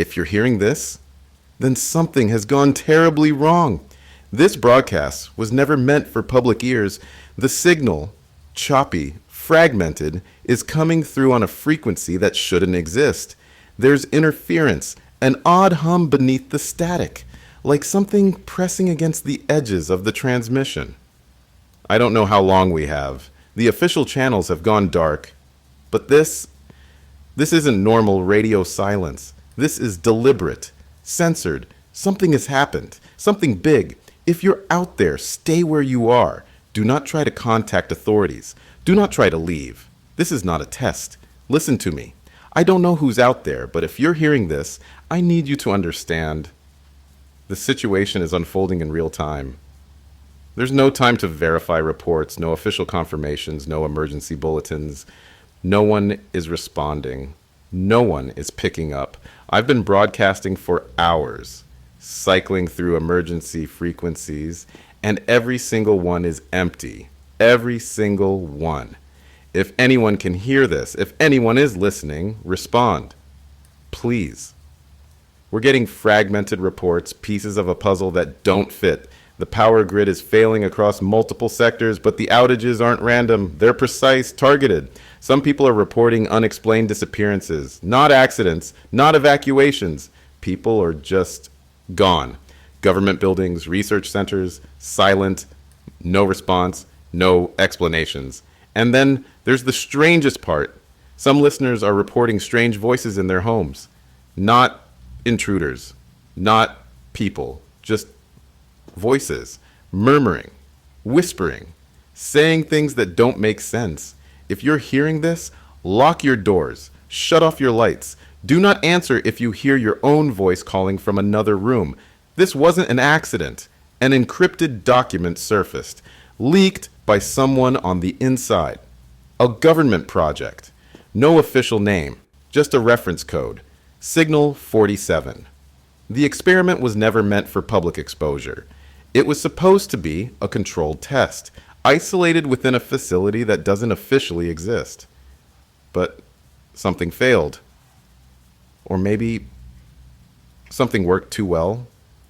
If you're hearing this, then something has gone terribly wrong. This broadcast was never meant for public ears. The signal, choppy, fragmented, is coming through on a frequency that shouldn't exist. There's interference, an odd hum beneath the static, like something pressing against the edges of the transmission. I don't know how long we have. The official channels have gone dark. But this isn't normal radio silence. This is deliberate, censored. Something has happened. Something big. If you're out there, stay where you are. Do not try to contact authorities. Do not try to leave. This is not a test. Listen to me. I don't know who's out there, but if you're hearing this, I need you to understand. The situation is unfolding in real time. There's no time to verify reports, no official confirmations, no emergency bulletins. No one is responding. No one is picking up. I've been broadcasting for hours, cycling through emergency frequencies, and every single one is empty. Every single one. If anyone can hear this, if anyone is listening, respond. Please. We're getting fragmented reports, pieces of a puzzle that don't fit. The power grid is failing across multiple sectors, but the outages aren't random. They're precise, targeted. Some people are reporting unexplained disappearances, not accidents, not evacuations. People are just gone. Government buildings, research centers, silent, no response, no explanations. And then there's the strangest part. Some listeners are reporting strange voices in their homes. Not intruders, not people, just voices, murmuring, whispering, saying things that don't make sense. If you're hearing this, lock your doors, shut off your lights. Do not answer if you hear your own voice calling from another room. This wasn't an accident. An encrypted document surfaced, leaked by someone on the inside. A government project. No official name, just a reference code. Signal 47. The experiment was never meant for public exposure. It was supposed to be a controlled test, isolated within a facility that doesn't officially exist. But something failed. Or maybe something worked too well.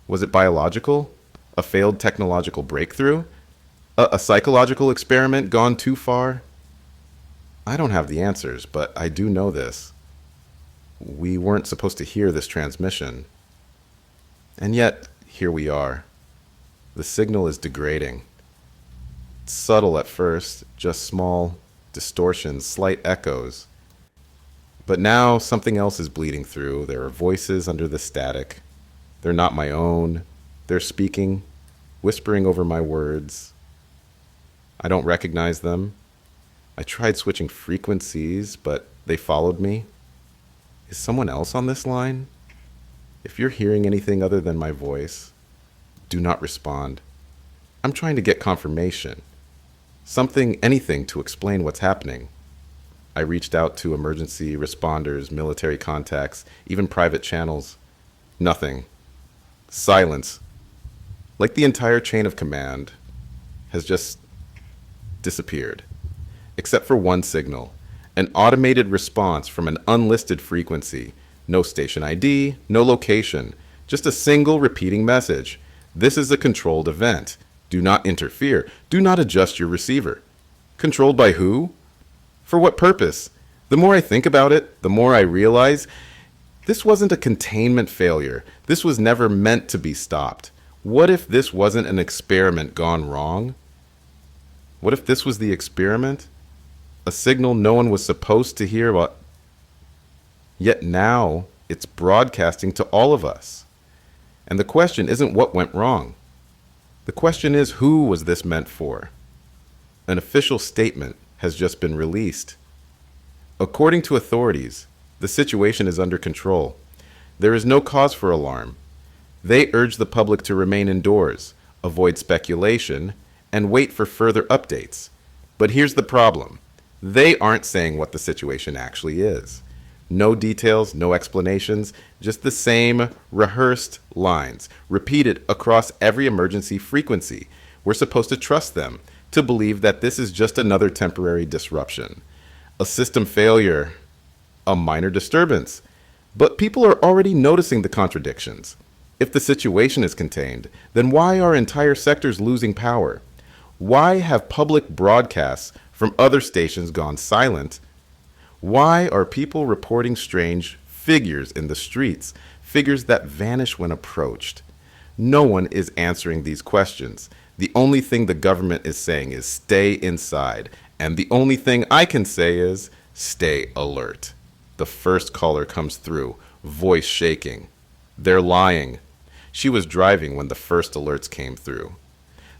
Was it biological? A failed technological breakthrough? A psychological experiment gone too far? I don't have the answers, but I do know this. We weren't supposed to hear this transmission. And yet, here we are. The signal is degrading. It's subtle at first, just small distortions, slight echoes. But now something else is bleeding through. There are voices under the static. They're not my own. They're speaking, whispering over my words. I don't recognize them. I tried switching frequencies, but they followed me. Is someone else on this line? If you're hearing anything other than my voice, do not respond. I'm trying to get confirmation. Something, anything to explain what's happening. I reached out to emergency responders, military contacts, even private channels. Nothing. Silence. Like the entire chain of command has just disappeared. Except for one signal. An automated response from an unlisted frequency. No station ID, no location. Just a single repeating message. This is a controlled event. Do not interfere. Do not adjust your receiver. Controlled by who? For what purpose? The more I think about it, the more I realize this wasn't a containment failure. This was never meant to be stopped. What if this wasn't an experiment gone wrong? What if this was the experiment? A signal no one was supposed to hear about. Yet now it's broadcasting to all of us. And the question isn't what went wrong. The question is, who was this meant for? An official statement has just been released. According to authorities, the situation is under control. There is no cause for alarm. They urge the public to remain indoors, avoid speculation, and wait for further updates. But here's the problem. They aren't saying what the situation actually is. No details, no explanations, just the same rehearsed lines, repeated across every emergency frequency. We're supposed to trust them, to believe that this is just another temporary disruption. A system failure, a minor disturbance. But people are already noticing the contradictions. If the situation is contained, then why are entire sectors losing power? Why have public broadcasts from other stations gone silent? Why are people reporting strange figures in the streets, figures that vanish when approached? No one is answering these questions. The only thing the government is saying is stay inside. And the only thing I can say is stay alert. The first caller comes through, voice shaking. They're lying. She was driving when the first alerts came through.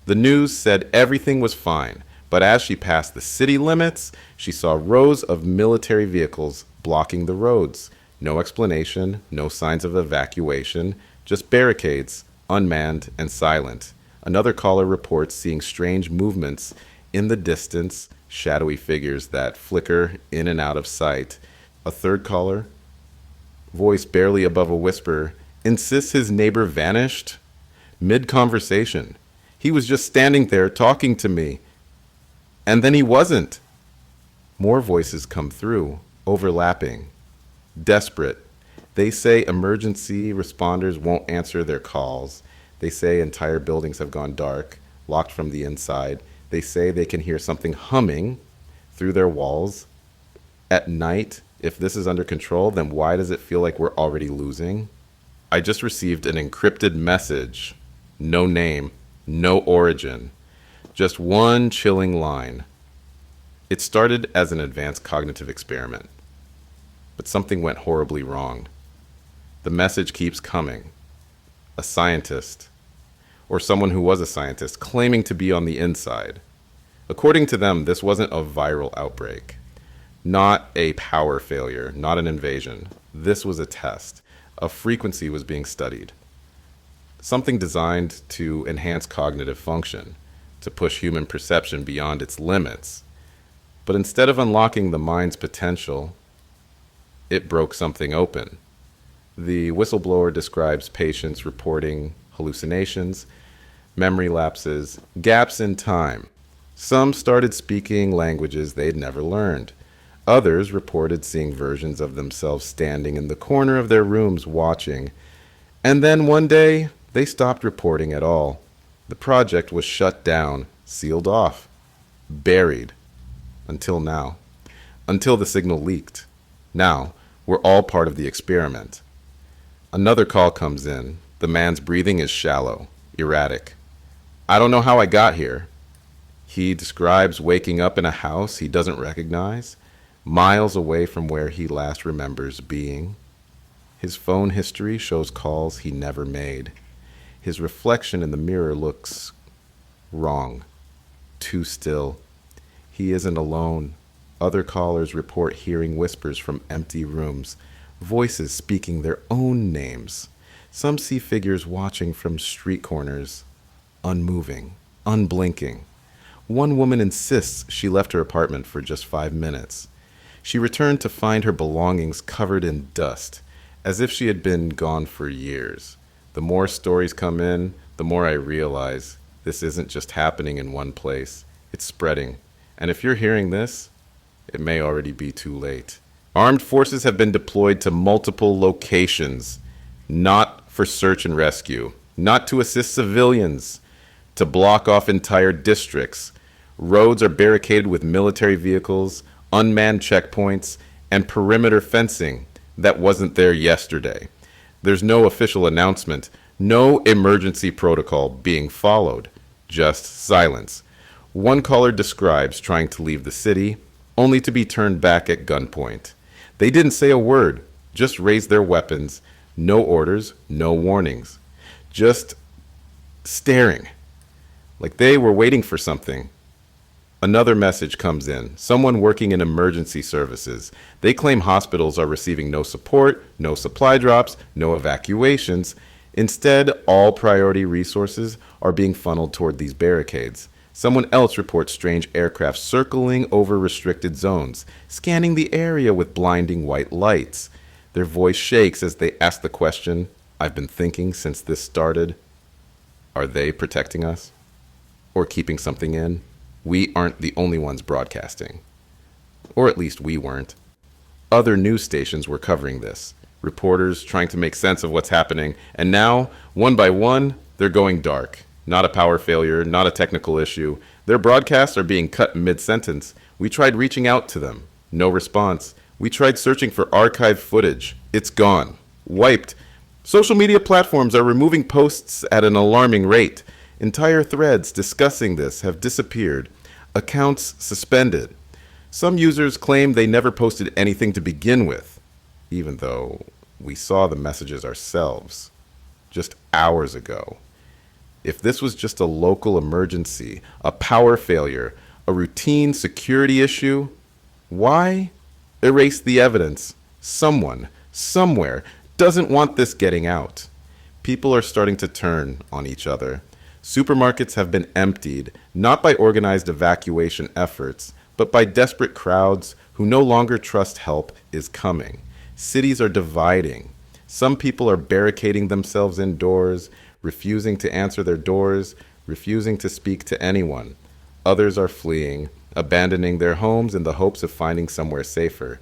The news said everything was fine, but as she passed the city limits, she saw rows of military vehicles blocking the roads. No explanation, no signs of evacuation, just barricades, unmanned and silent. Another caller reports seeing strange movements in the distance, shadowy figures that flicker in and out of sight. A third caller, voice barely above a whisper, insists his neighbor vanished mid-conversation. He was just standing there talking to me. And then he wasn't. More voices come through, overlapping. Desperate. They say emergency responders won't answer their calls. They say entire buildings have gone dark, locked from the inside. They say they can hear something humming through their walls. At night, if this is under control, then why does it feel like we're already losing? I just received an encrypted message. No name, no origin. Just one chilling line. It started as an advanced cognitive experiment, but something went horribly wrong. The message keeps coming. A scientist, or someone who was a scientist, claiming to be on the inside. According to them, this wasn't a viral outbreak, not a power failure, not an invasion. This was a test. A frequency was being studied. Something designed to enhance cognitive function, to push human perception beyond its limits. But instead of unlocking the mind's potential, it broke something open. The whistleblower describes patients reporting hallucinations, memory lapses, gaps in time. Some started speaking languages they'd never learned. Others reported seeing versions of themselves standing in the corner of their rooms watching. And then one day, they stopped reporting at all. The project was shut down, sealed off, buried. Until now. Until the signal leaked. Now, we're all part of the experiment. Another call comes in. The man's breathing is shallow, erratic. I don't know how I got here. He describes waking up in a house he doesn't recognize, miles away from where he last remembers being. His phone history shows calls he never made. His reflection in the mirror looks wrong, too still. He isn't alone. Other callers report hearing whispers from empty rooms, voices speaking their own names. Some see figures watching from street corners, unmoving, unblinking. One woman insists she left her apartment for just 5 minutes. She returned to find her belongings covered in dust, as if she had been gone for years. The more stories come in, the more I realize this isn't just happening in one place. It's spreading. And if you're hearing this, it may already be too late. Armed forces have been deployed to multiple locations, not for search and rescue, not to assist civilians, to block off entire districts. Roads are barricaded with military vehicles, unmanned checkpoints, and perimeter fencing that wasn't there yesterday. There's no official announcement, no emergency protocol being followed, just silence. One caller describes trying to leave the city, only to be turned back at gunpoint. They didn't say a word, just raised their weapons. No orders, no warnings. Just staring, like they were waiting for something. Another message comes in, someone working in emergency services. They claim hospitals are receiving no support, no supply drops, no evacuations. Instead, all priority resources are being funneled toward these barricades. Someone else reports strange aircraft circling over restricted zones, scanning the area with blinding white lights. Their voice shakes as they ask the question I've been thinking since this started. Are they protecting us? Or keeping something in? We aren't the only ones broadcasting. Or at least we weren't. Other news stations were covering this. reporters trying to make sense of what's happening, and now, one by one, they're going dark. Not a power failure, not a technical issue. Their broadcasts are being cut mid-sentence. We tried reaching out to them. No response. We tried searching for archived footage. It's gone. Wiped. Social media platforms are removing posts at an alarming rate. Entire threads discussing this have disappeared. Accounts suspended. Some users claim they never posted anything to begin with, even though we saw the messages ourselves just hours ago. If this was just a local emergency, a power failure, a routine security issue, why erase the evidence? Someone, somewhere, doesn't want this getting out. People are starting to turn on each other. Supermarkets have been emptied, not by organized evacuation efforts, but by desperate crowds who no longer trust help is coming. Cities are dividing. Some people are barricading themselves indoors, refusing to answer their doors, refusing to speak to anyone. Others are fleeing, abandoning their homes in the hopes of finding somewhere safer.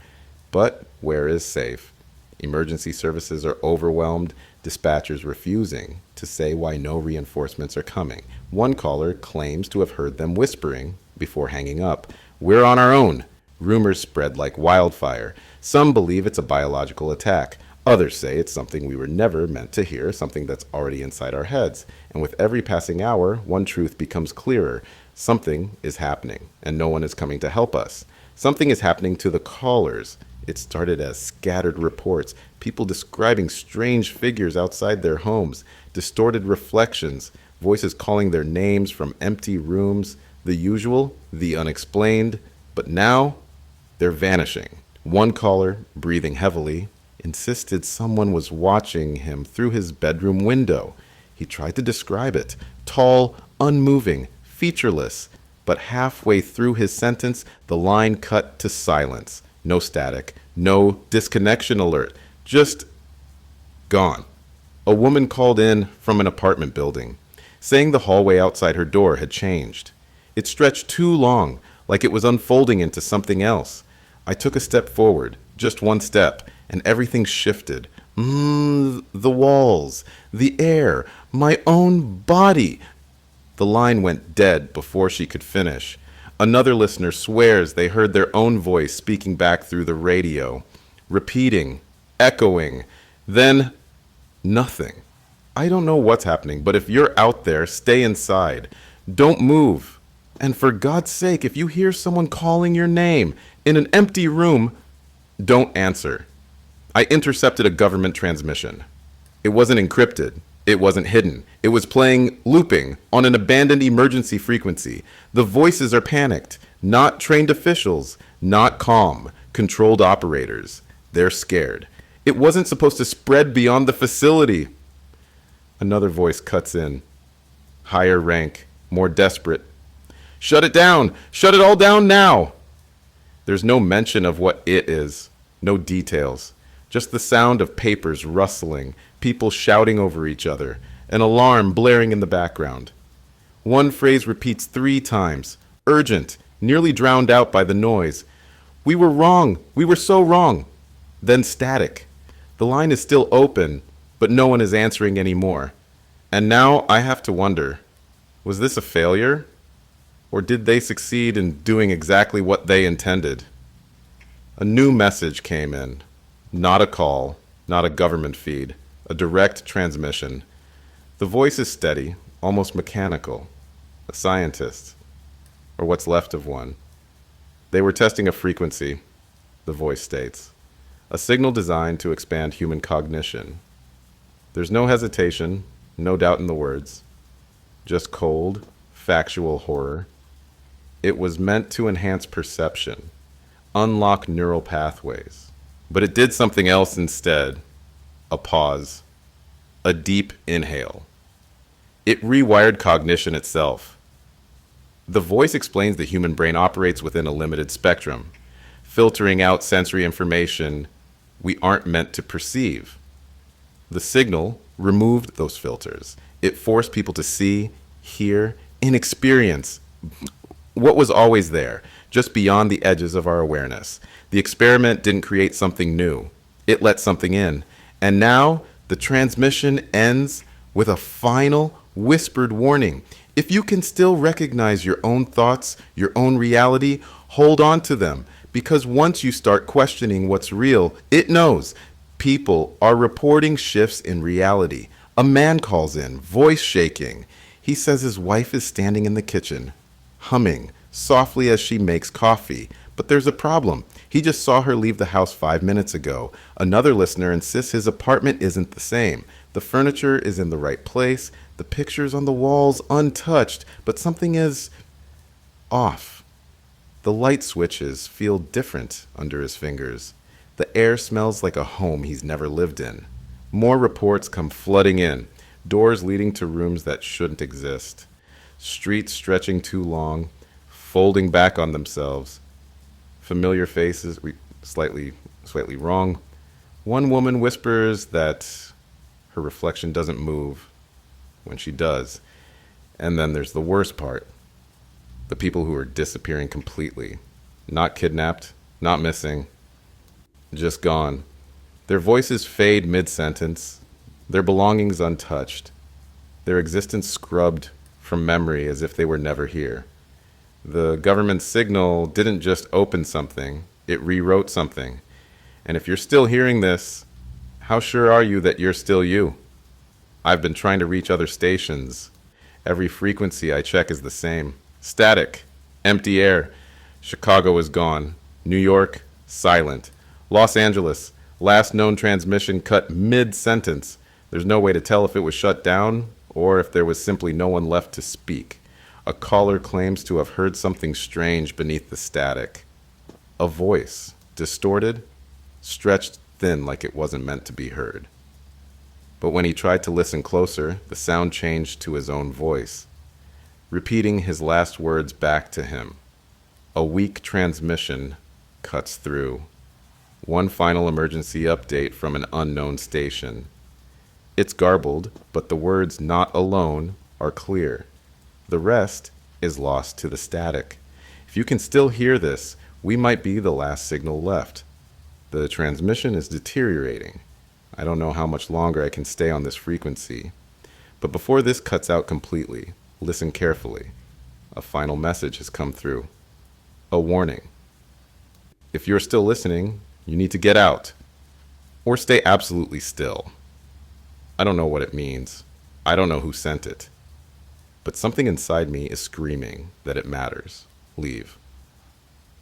But where is safe? Emergency services are overwhelmed, dispatchers refusing to say why no reinforcements are coming. One caller claims to have heard them whispering before hanging up. We're on our own. Rumors spread like wildfire. Some believe it's a biological attack. Others say it's something we were never meant to hear, something that's already inside our heads. And with every passing hour, one truth becomes clearer. Something is happening, and no one is coming to help us. Something is happening to the callers. It started as scattered reports, people describing strange figures outside their homes, distorted reflections, voices calling their names from empty rooms, the usual, the unexplained, but now they're vanishing. One caller, breathing heavily, insisted someone was watching him through his bedroom window. He tried to describe it, tall, unmoving, featureless, but halfway through his sentence, the line cut to silence. No static, no disconnection alert, just gone. A woman called in from an apartment building, saying the hallway outside her door had changed. It stretched too long, like it was unfolding into something else. I took a step forward, just one step, and everything shifted. The walls, the air, my own body. The line went dead before she could finish. Another listener swears they heard their own voice speaking back through the radio, repeating, echoing, then nothing. I don't know what's happening, but if you're out there, stay inside. Don't move. And for God's sake, if you hear someone calling your name in an empty room, don't answer. I intercepted a government transmission. It wasn't encrypted. It wasn't hidden. It was playing looping on an abandoned emergency frequency. The voices are panicked. Not trained officials. Not calm. Controlled operators. They're scared. It wasn't supposed to spread beyond the facility. Another voice cuts in. Higher rank. More desperate. Shut it down. Shut it all down now. There's no mention of what it is. No details. Just the sound of papers rustling, people shouting over each other, an alarm blaring in the background. One phrase repeats 3 times, urgent, nearly drowned out by the noise. We were wrong. We were so wrong. Then static. The line is still open, but no one is answering anymore. And now I have to wonder, was this a failure? Or did they succeed in doing exactly what they intended? A new message came in. Not a call, not a government feed, a direct transmission. The voice is steady, almost mechanical. A scientist, or what's left of one. They were testing a frequency, the voice states. A signal designed to expand human cognition. There's no hesitation, no doubt in the words. Just cold, factual horror. It was meant to enhance perception, unlock neural pathways. But it did something else instead. A pause. A deep inhale. It rewired cognition itself. The voice explains the human brain operates within a limited spectrum, filtering out sensory information we aren't meant to perceive. The signal removed those filters. It forced people to see, hear, and experience what was always there, just beyond the edges of our awareness. The experiment didn't create something new. It let something in. And now the transmission ends with a final whispered warning. If you can still recognize your own thoughts, your own reality, hold on to them. Because once you start questioning what's real, it knows people are reporting shifts in reality. A man calls in, voice shaking. He says his wife is standing in the kitchen, humming softly as she makes coffee. But there's a problem. He just saw her leave the house 5 minutes ago. Another listener insists his apartment isn't the same. The furniture is in the right place, the pictures on the walls untouched, but something is off. The light switches feel different under his fingers. The air smells like a home he's never lived in. More reports come flooding in, doors leading to rooms that shouldn't exist. Streets stretching too long, folding back on themselves. Familiar faces, slightly wrong. One woman whispers that her reflection doesn't move when she does. And then there's the worst part. The people who are disappearing completely. Not kidnapped, not missing, just gone. Their voices fade mid-sentence, their belongings untouched, their existence scrubbed from memory as if they were never here. The government signal didn't just open something, it rewrote something. And if you're still hearing this, how sure are you that you're still you? I've been trying to reach other stations. Every frequency I check is the same. Static, empty air. Chicago is gone. New York, silent. Los Angeles, last known transmission cut mid-sentence. There's no way to tell if it was shut down or if there was simply no one left to speak. A caller claims to have heard something strange beneath the static. A voice, distorted, stretched thin like it wasn't meant to be heard. But when he tried to listen closer, the sound changed to his own voice, repeating his last words back to him. A weak transmission cuts through. One final emergency update from an unknown station. It's garbled, but the words "not alone" are clear. The rest is lost to the static. If you can still hear this, we might be the last signal left. The transmission is deteriorating. I don't know how much longer I can stay on this frequency. But before this cuts out completely, listen carefully. A final message has come through. A warning. If you're still listening, you need to get out. Or stay absolutely still. I don't know what it means. I don't know who sent it. But something inside me is screaming that it matters. Leave.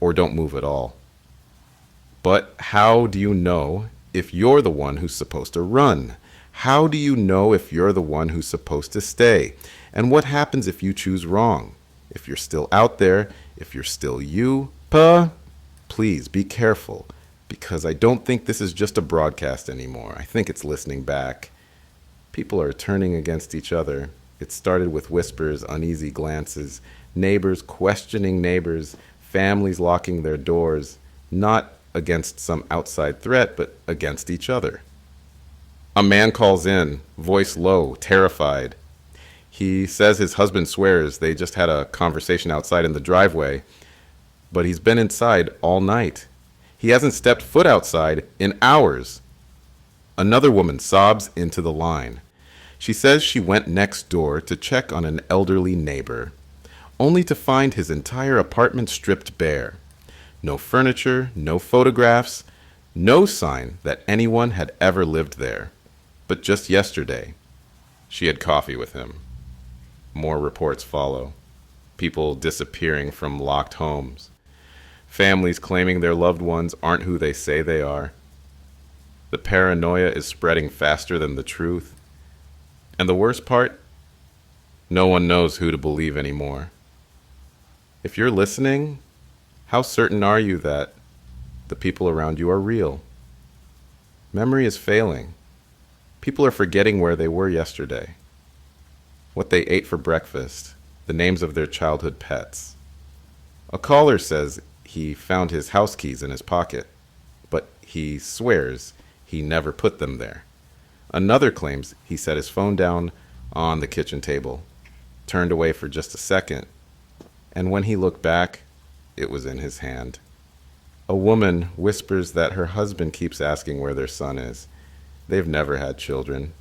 Or don't move at all. But how do you know if you're the one who's supposed to run? How do you know if you're the one who's supposed to stay? And what happens if you choose wrong? If you're still out there, if you're still you, please be careful, because I don't think this is just a broadcast anymore. I think it's listening back. People are turning against each other. It started with whispers, uneasy glances, neighbors questioning neighbors, families locking their doors, not against some outside threat, but against each other. A man calls in, voice low, terrified. He says his husband swears they just had a conversation outside in the driveway, but he's been inside all night. He hasn't stepped foot outside in hours. Another woman sobs into the line. She says she went next door to check on an elderly neighbor, only to find his entire apartment stripped bare. No furniture, no photographs, no sign that anyone had ever lived there. But just yesterday, she had coffee with him. More reports follow. People disappearing from locked homes. Families claiming their loved ones aren't who they say they are. The paranoia is spreading faster than the truth. And the worst part? No one knows who to believe anymore. If you're listening, how certain are you that the people around you are real? Memory is failing. People are forgetting where they were yesterday, what they ate for breakfast, the names of their childhood pets. A caller says he found his house keys in his pocket, but he swears he never put them there. Another claims he set his phone down on the kitchen table, turned away for just a second, and when he looked back, it was in his hand. A woman whispers that her husband keeps asking where their son is. They've never had children.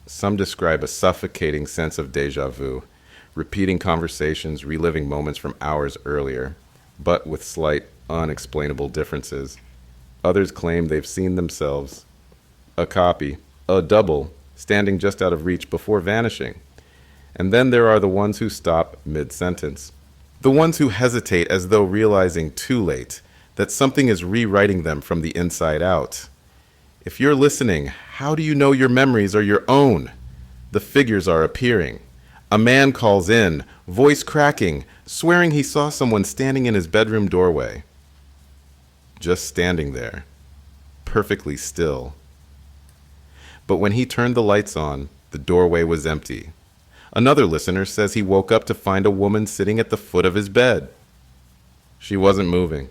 Some describe a suffocating sense of deja vu, repeating conversations, reliving moments from hours earlier, but with slight, unexplainable differences. Others claim they've seen themselves, a copy, a double, standing just out of reach before vanishing. And then there are the ones who stop mid-sentence. The ones who hesitate as though realizing too late that something is rewriting them from the inside out. If you're listening, how do you know your memories are your own? The figures are appearing. A man calls in, voice cracking, swearing he saw someone standing in his bedroom doorway. Just standing there, perfectly still. But when he turned the lights on, the doorway was empty. Another listener says he woke up to find a woman sitting at the foot of his bed. She wasn't moving,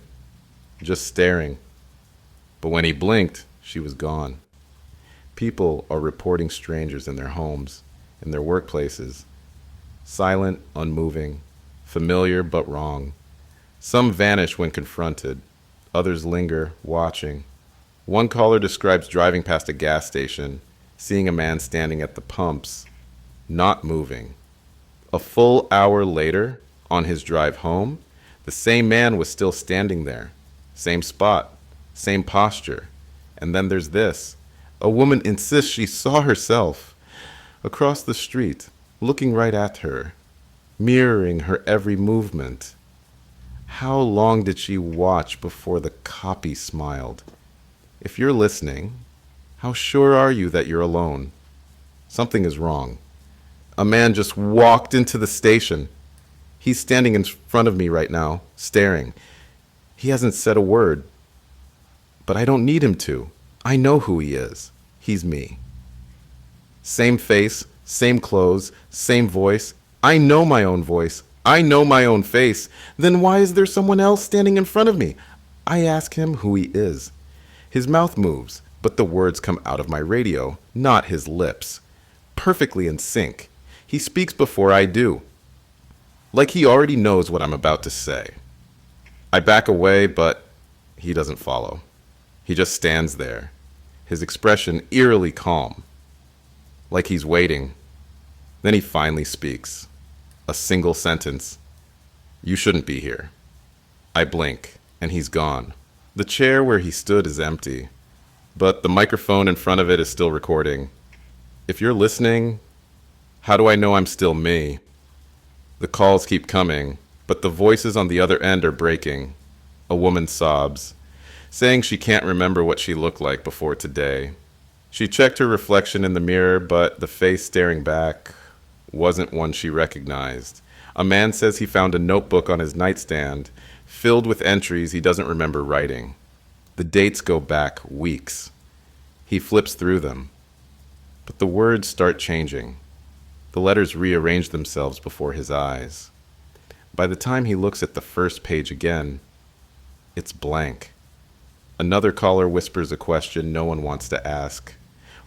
just staring. But when he blinked, she was gone. People are reporting strangers in their homes, in their workplaces. Silent, unmoving, familiar but wrong. Some vanish when confronted. Others linger, watching. One caller describes driving past a gas station, seeing a man standing at the pumps, not moving. A full hour later, on his drive home, the same man was still standing there. Same spot, same posture. And then there's this. A woman insists she saw herself across the street, looking right at her, mirroring her every movement. How long did she watch before the copy smiled? If you're listening, how sure are you that you're alone? Something is wrong. A man just walked into the station. He's standing in front of me right now, staring. He hasn't said a word, but I don't need him to. I know who he is. He's me. Same face, same clothes, same voice. I know my own voice. I know my own face. Then why is there someone else standing in front of me? I ask him who he is. His mouth moves, but the words come out of my radio, not his lips. Perfectly in sync. He speaks before I do. Like he already knows what I'm about to say. I back away, but he doesn't follow. He just stands there, his expression eerily calm, like he's waiting. Then he finally speaks. A single sentence. You shouldn't be here. I blink, and he's gone. The chair where he stood is empty, but the microphone in front of it is still recording. If you're listening, how do I know I'm still me? The calls keep coming, but the voices on the other end are breaking. A woman sobs, saying she can't remember what she looked like before today. She checked her reflection in the mirror, but the face staring back wasn't one she recognized. A man says he found a notebook on his nightstand, filled with entries he doesn't remember writing. The dates go back weeks. He flips through them, but the words start changing. The letters rearrange themselves before his eyes. By the time he looks at the first page again, it's blank. Another caller whispers a question no one wants to ask.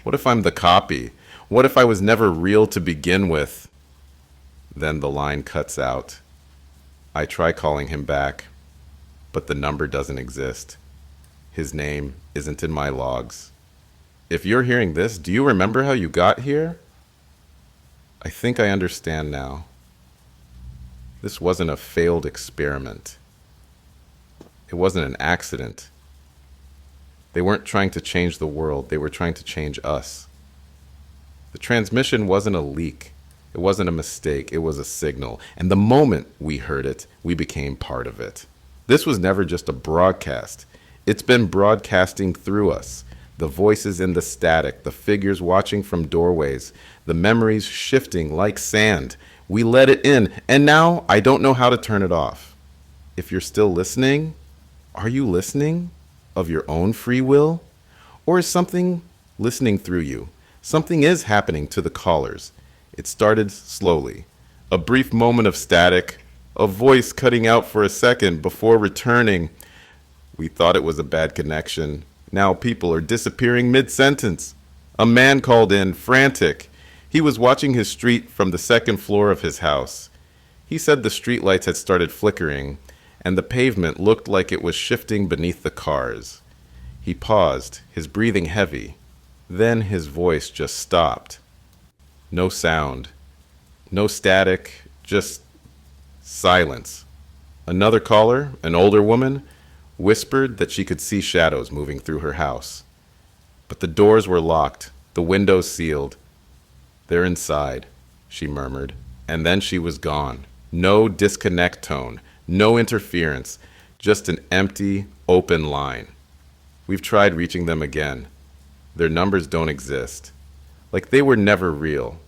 What if I'm the copy? What if I was never real to begin with? Then the line cuts out. I try calling him back, but the number doesn't exist. His name isn't in my logs. If you're hearing this, do you remember how you got here? I think I understand now. This wasn't a failed experiment. It wasn't an accident. They weren't trying to change the world. They were trying to change us. The transmission wasn't a leak. It wasn't a mistake. It was a signal. And the moment we heard it, we became part of it. This was never just a broadcast. It's been broadcasting through us. The voices in the static, the figures watching from doorways, the memories shifting like sand. We let it in, and now I don't know how to turn it off. If you're still listening, are you listening of your own free will? Or is something listening through you? Something is happening to the callers. It started slowly. A brief moment of static, a voice cutting out for a second before returning. We thought it was a bad connection. Now people are disappearing mid-sentence. A man called in, frantic. He was watching his street from the second floor of his house. He said the streetlights had started flickering, and the pavement looked like it was shifting beneath the cars. He paused, his breathing heavy. Then his voice just stopped. No sound, no static, just silence. Another caller, an older woman, whispered that she could see shadows moving through her house. But the doors were locked, the windows sealed. "They're inside," she murmured, and then she was gone. No disconnect tone, no interference, just an empty, open line. We've tried reaching them again. Their numbers don't exist. Like they were never real.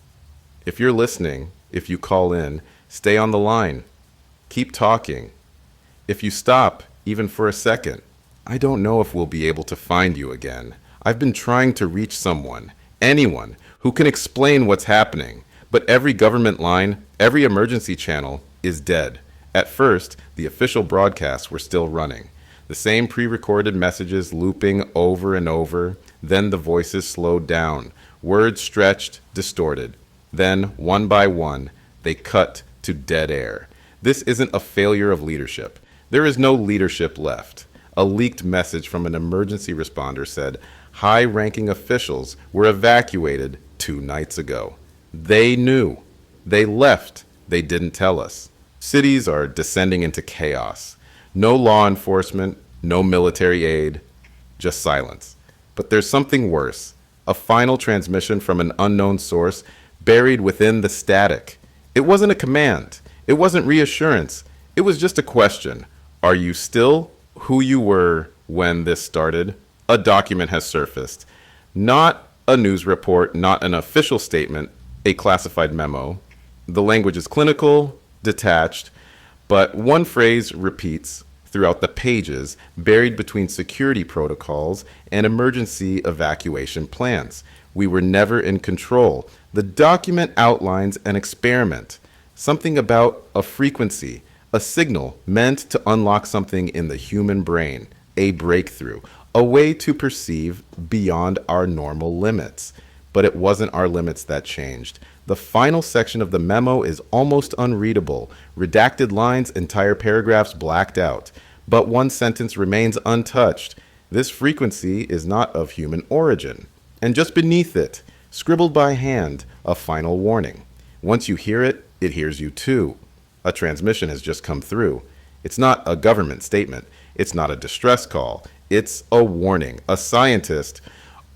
If you're listening, if you call in, stay on the line. Keep talking. If you stop, even for a second, I don't know if we'll be able to find you again. I've been trying to reach someone, anyone, who can explain what's happening, but every government line, every emergency channel is dead. At first, the official broadcasts were still running. The same pre-recorded messages looping over and over. Then the voices slowed down, words stretched, distorted. Then, one by one, they cut to dead air. This isn't a failure of leadership. There is no leadership left. A leaked message from an emergency responder said high-ranking officials were evacuated 2 nights ago. They knew. They left. They didn't tell us. Cities are descending into chaos. No law enforcement, no military aid, just silence. But there's something worse. A final transmission from an unknown source buried within the static. It wasn't a command. It wasn't reassurance. It was just a question. Are you still who you were when this started? A document has surfaced. Not a news report, not an official statement, a classified memo. The language is clinical, detached, but one phrase repeats throughout the pages, buried between security protocols and emergency evacuation plans. We were never in control. The document outlines an experiment, something about a frequency, a signal meant to unlock something in the human brain, a breakthrough, a way to perceive beyond our normal limits. But it wasn't our limits that changed. The final section of the memo is almost unreadable. Redacted lines, entire paragraphs blacked out. But one sentence remains untouched. This frequency is not of human origin. And just beneath it, scribbled by hand, a final warning. Once you hear it, it hears you too. A transmission has just come through. It's not a government statement. It's not a distress call. It's a warning. A scientist,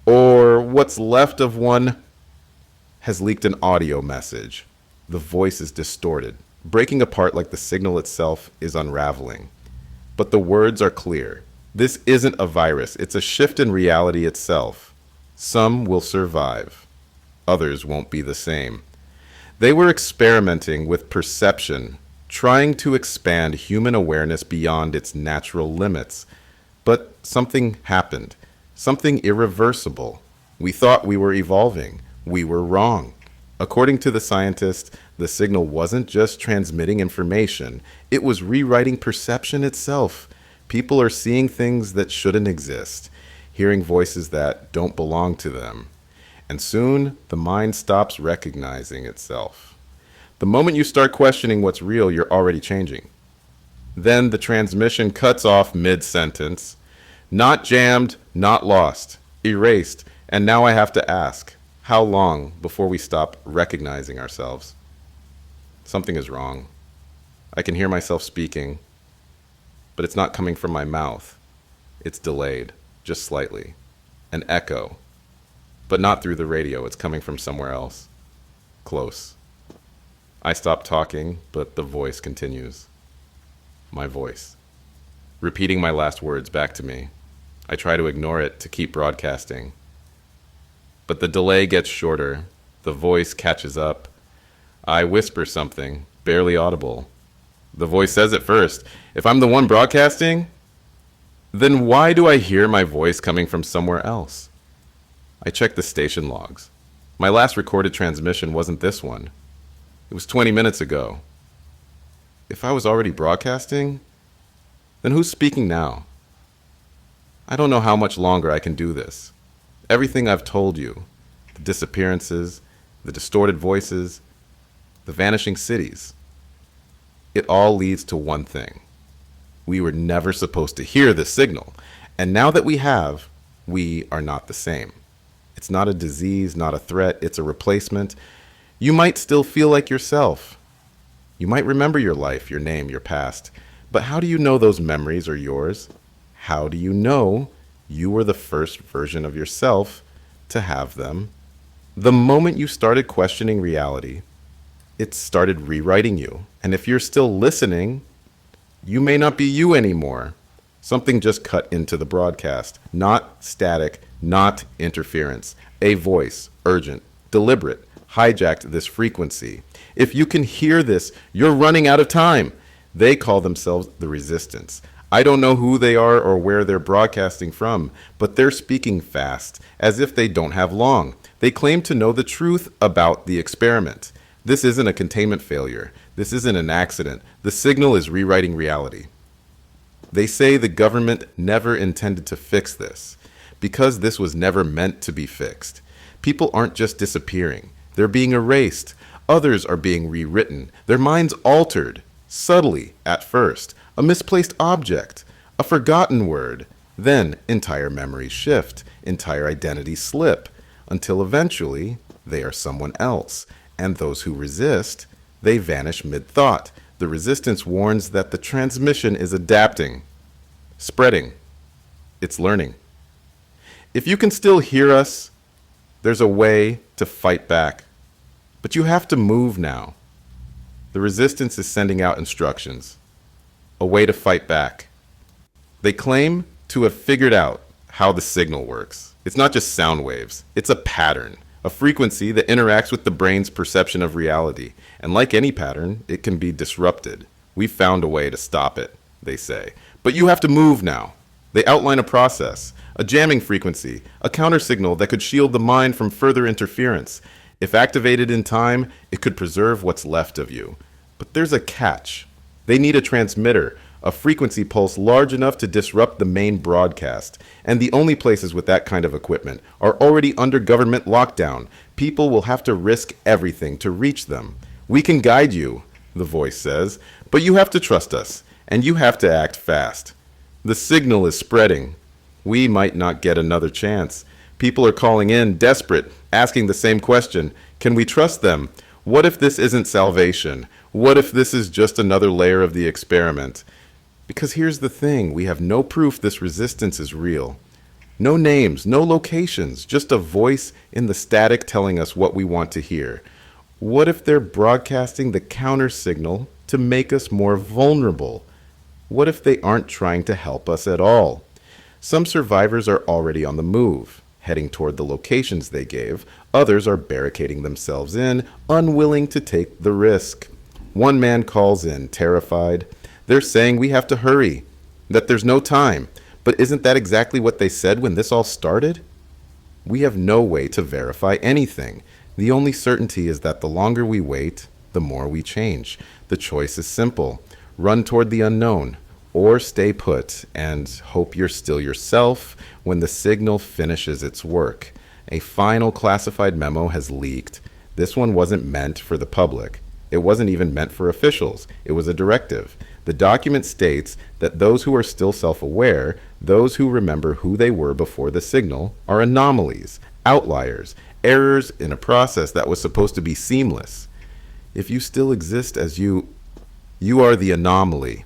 or what's left of one, has leaked an audio message. The voice is distorted, breaking apart like the signal itself is unraveling. But the words are clear. This isn't a virus. It's a shift in reality itself. Some will survive. Others won't be the same. They were experimenting with perception, trying to expand human awareness beyond its natural limits. But something happened. Something irreversible. We thought we were evolving. We were wrong. According to the scientist, the signal wasn't just transmitting information, it was rewriting perception itself. People are seeing things that shouldn't exist, hearing voices that don't belong to them. And soon, the mind stops recognizing itself. The moment you start questioning what's real, you're already changing. Then the transmission cuts off mid-sentence. Not jammed, not lost, erased, and now I have to ask, how long before we stop recognizing ourselves? Something is wrong. I can hear myself speaking, but it's not coming from my mouth. It's delayed, just slightly. An echo, but not through the radio. It's coming from somewhere else. Close. I stop talking, but the voice continues. My voice. Repeating my last words back to me. I try to ignore it to keep broadcasting. But the delay gets shorter. The voice catches up. I whisper something, barely audible. The voice says it first. If I'm the one broadcasting, then why do I hear my voice coming from somewhere else? I check the station logs. My last recorded transmission wasn't this one. It was 20 minutes ago. If I was already broadcasting, then who's speaking now? I don't know how much longer I can do this. Everything I've told you, the disappearances, the distorted voices, the vanishing cities, it all leads to one thing. We were never supposed to hear this signal, and now that we have, we are not the same. It's not a disease, not a threat, it's a replacement. You might still feel like yourself. You might remember your life, your name, your past. But how do you know those memories are yours? How do you know you were the first version of yourself to have them? The moment you started questioning reality, it started rewriting you. And if you're still listening, you may not be you anymore. Something just cut into the broadcast. Not static, not interference. A voice, urgent, deliberate, hijacked this frequency. If you can hear this, you're running out of time. They call themselves the resistance. I don't know who they are or where they're broadcasting from, but they're speaking fast, as if they don't have long. They claim to know the truth about the experiment. This isn't a containment failure. This isn't an accident. The signal is rewriting reality. They say the government never intended to fix this, because this was never meant to be fixed. People aren't just disappearing. They're being erased. Others are being rewritten. Their minds altered, subtly at first. A misplaced object, a forgotten word. Then entire memories shift, entire identities slip, until eventually they are someone else. And those who resist, they vanish mid-thought. The resistance warns that the transmission is adapting, spreading. It's learning. If you can still hear us, there's a way to fight back. But you have to move now. The resistance is sending out instructions, a way to fight back. They claim to have figured out how the signal works. It's not just sound waves, it's a pattern, a frequency that interacts with the brain's perception of reality. And like any pattern, it can be disrupted. We've found a way to stop it, they say. But you have to move now. They outline a process, a jamming frequency, a counter signal that could shield the mind from further interference. If activated in time, it could preserve what's left of you. But there's a catch. They need a transmitter, a frequency pulse large enough to disrupt the main broadcast. And the only places with that kind of equipment are already under government lockdown. People will have to risk everything to reach them. We can guide you, the voice says, but you have to trust us, and you have to act fast. The signal is spreading. We might not get another chance. People are calling in, desperate, asking the same question. Can we trust them? What if this isn't salvation? What if this is just another layer of the experiment? Because here's the thing, we have no proof this resistance is real. No names, no locations, just a voice in the static telling us what we want to hear. What if they're broadcasting the counter signal to make us more vulnerable? What if they aren't trying to help us at all? Some survivors are already on the move, heading toward the locations they gave. Others are barricading themselves in, unwilling to take the risk. One man calls in, terrified. They're saying we have to hurry, that there's no time. But isn't that exactly what they said when this all started? We have no way to verify anything. The only certainty is that the longer we wait, the more we change. The choice is simple. Run toward the unknown, or stay put and hope you're still yourself when the signal finishes its work. A final classified memo has leaked. This one wasn't meant for the public. It wasn't even meant for officials. It was a directive. The document states that those who are still self-aware, those who remember who they were before the signal, are anomalies, outliers, errors in a process that was supposed to be seamless. If you still exist as you are the anomaly.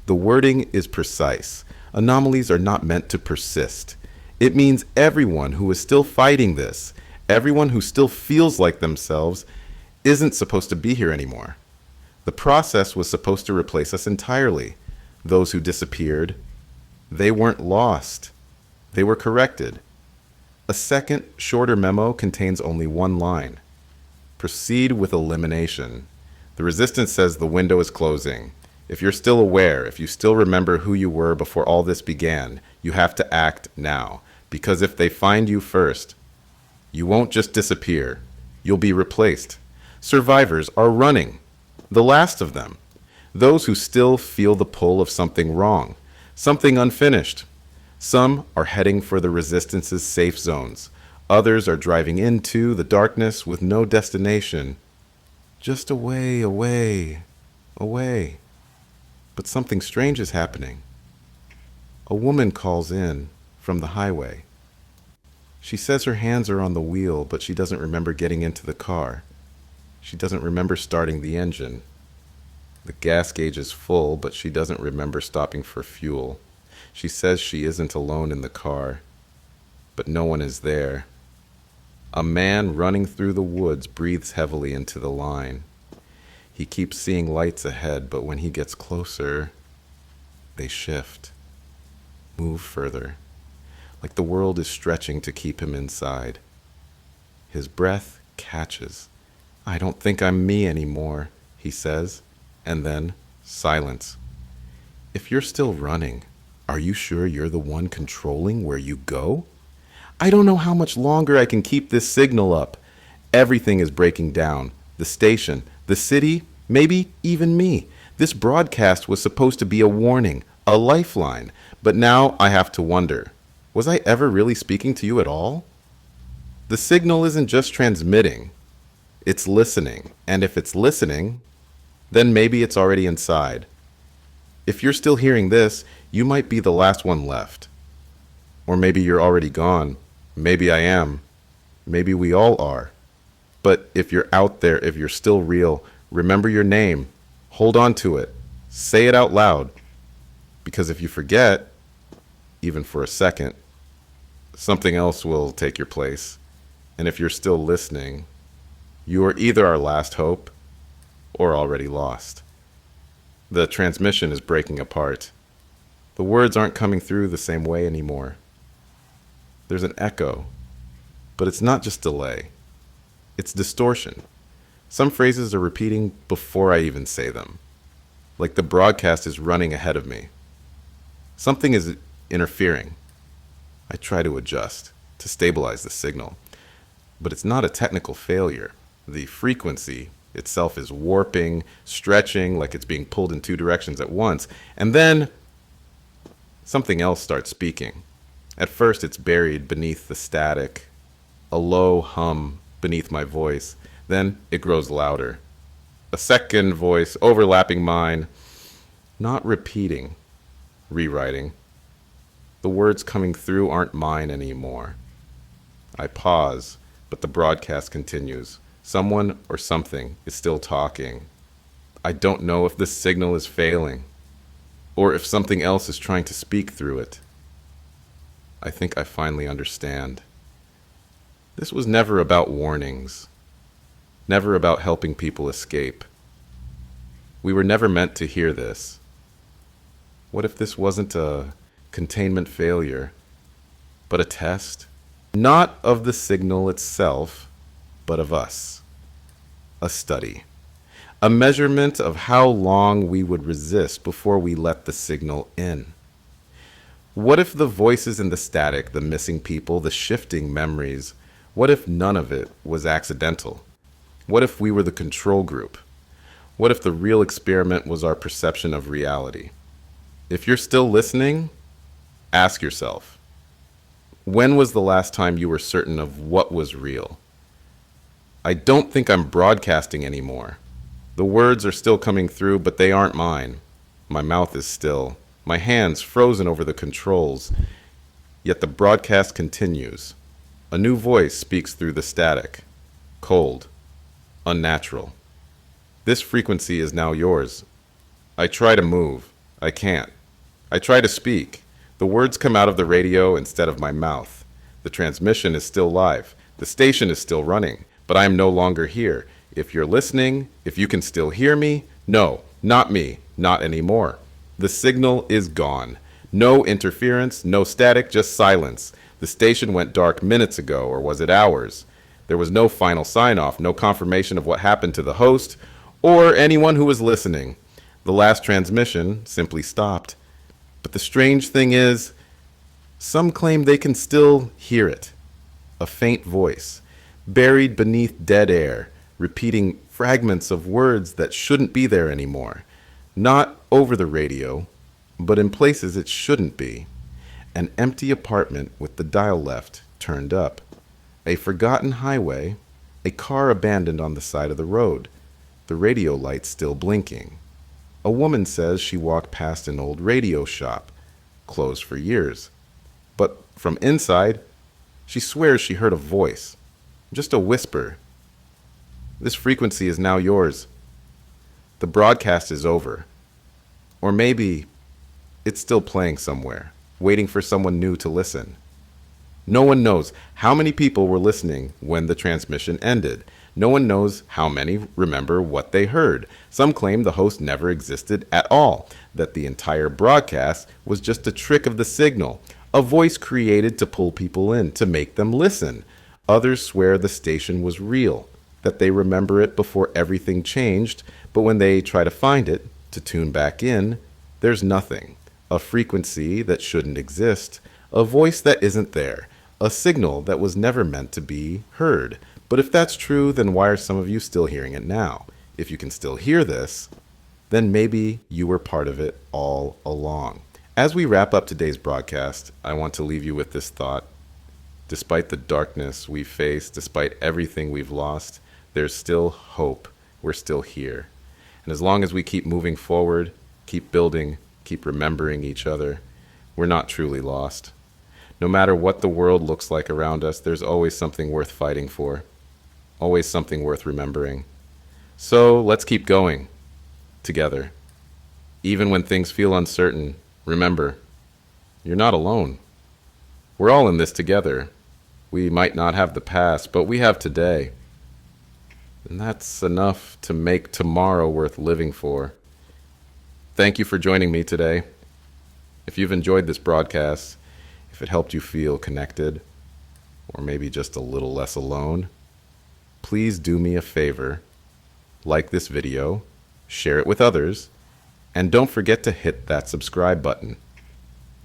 The wording is precise. Anomalies are not meant to persist. It means everyone who is still fighting this, everyone who still feels like themselves, isn't supposed to be here anymore. The process was supposed to replace us entirely. Those who disappeared, they weren't lost. They were corrected. A second, shorter memo contains only one line. Proceed with elimination. The resistance says the window is closing. If you're still aware, if you still remember who you were before all this began, you have to act now. Because if they find you first, you won't just disappear. You'll be replaced. Survivors are running. The last of them. Those who still feel the pull of something wrong, something unfinished. Some are heading for the resistance's safe zones. Others are driving into the darkness with no destination. Just away, away, away. But something strange is happening. A woman calls in from the highway. She says her hands are on the wheel, but she doesn't remember getting into the car. She doesn't remember starting the engine. The gas gauge is full, but she doesn't remember stopping for fuel. She says she isn't alone in the car, but no one is there. A man running through the woods breathes heavily into the line. He keeps seeing lights ahead, but when he gets closer, they shift, move further, like the world is stretching to keep him inside. His breath catches. "I don't think I'm me anymore," he says, and then silence. "If you're still running, are you sure you're the one controlling where you go? I don't know how much longer I can keep this signal up. Everything is breaking down. The station, the city, maybe even me. This broadcast was supposed to be a warning, a lifeline, but now I have to wonder, was I ever really speaking to you at all? The signal isn't just transmitting, it's listening, and if it's listening, then maybe it's already inside. If you're still hearing this, you might be the last one left. Or maybe you're already gone. Maybe I am. Maybe we all are. But if you're out there, if you're still real, remember your name. Hold on to it. Say it out loud. Because if you forget, even for a second, something else will take your place. And if you're still listening, you are either our last hope or already lost. The transmission is breaking apart. The words aren't coming through the same way anymore. There's an echo, but it's not just delay. It's distortion. Some phrases are repeating before I even say them, like the broadcast is running ahead of me. Something is interfering. I try to adjust, to stabilize the signal, but it's not a technical failure. The frequency itself is warping, stretching, like it's being pulled in two directions at once, and then something else starts speaking. At first, it's buried beneath the static, a low hum beneath my voice. Then it grows louder. A second voice overlapping mine, not repeating, rewriting. The words coming through aren't mine anymore. I pause, but the broadcast continues. Someone or something is still talking. I don't know if this signal is failing, or if something else is trying to speak through it. I think I finally understand. This was never about warnings, never about helping people escape. We were never meant to hear this. What if this wasn't a containment failure, but a test? Not of the signal itself, but of us. A study. A measurement of how long we would resist before we let the signal in. What if the voices in the static, the missing people, the shifting memories, what if none of it was accidental? What if we were the control group? What if the real experiment was our perception of reality? If you're still listening, ask yourself, when was the last time you were certain of what was real? I don't think I'm broadcasting anymore. The words are still coming through, but they aren't mine. My mouth is still. My hands frozen over the controls. Yet the broadcast continues. A new voice speaks through the static. Cold. Unnatural. This frequency is now yours. I try to move. I can't. I try to speak. The words come out of the radio instead of my mouth. The transmission is still live. The station is still running, but I am no longer here. If you're listening, if you can still hear me, no, not me, not anymore. The signal is gone. No interference, no static, just silence. The station went dark minutes ago, or was it hours? There was no final sign-off, no confirmation of what happened to the host or anyone who was listening. The last transmission simply stopped. But the strange thing is, some claim they can still hear it. A faint voice, buried beneath dead air, repeating fragments of words that shouldn't be there anymore. Not over the radio, but in places it shouldn't be. An empty apartment with the dial left turned up. A forgotten highway, a car abandoned on the side of the road, the radio light still blinking. A woman says she walked past an old radio shop, closed for years. But from inside, She swears she heard a voice, just a whisper. This frequency is now yours. The broadcast is over. Or maybe it's still playing somewhere, waiting for someone new to listen. No one knows how many people were listening when the transmission ended. No one knows how many remember what they heard. Some claim the host never existed at all, that the entire broadcast was just a trick of the signal, a voice created to pull people in, to make them listen. Others swear the station was real, that they remember it before everything changed, but when they try to find it, to tune back in, there's nothing. A frequency that shouldn't exist, a voice that isn't there, a signal that was never meant to be heard. But if that's true, then why are some of you still hearing it now? If you can still hear this, then maybe you were part of it all along. As we wrap up today's broadcast, I want to leave you with this thought. Despite the darkness we face, despite everything we've lost, there's still hope. We're still here. And as long as we keep moving forward, keep building, keep remembering each other, we're not truly lost. No matter what the world looks like around us, there's always something worth fighting for, always something worth remembering. So let's keep going together. Even when things feel uncertain, remember, you're not alone. We're all in this together. We might not have the past, but we have today. And that's enough to make tomorrow worth living for. Thank you for joining me today. If you've enjoyed this broadcast, if it helped you feel connected, or maybe just a little less alone, please do me a favor. Like this video, share it with others, and don't forget to hit that subscribe button.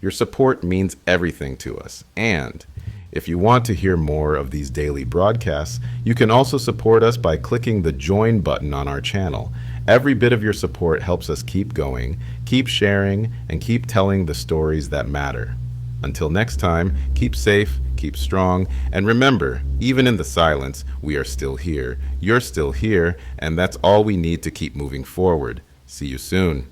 Your support means everything to us, and if you want to hear more of these daily broadcasts, you can also support us by clicking the join button on our channel. Every bit of your support helps us keep going, keep sharing, and keep telling the stories that matter. Until next time, keep safe, keep strong, and remember, even in the silence, we are still here. You're still here, and that's all we need to keep moving forward. See you soon.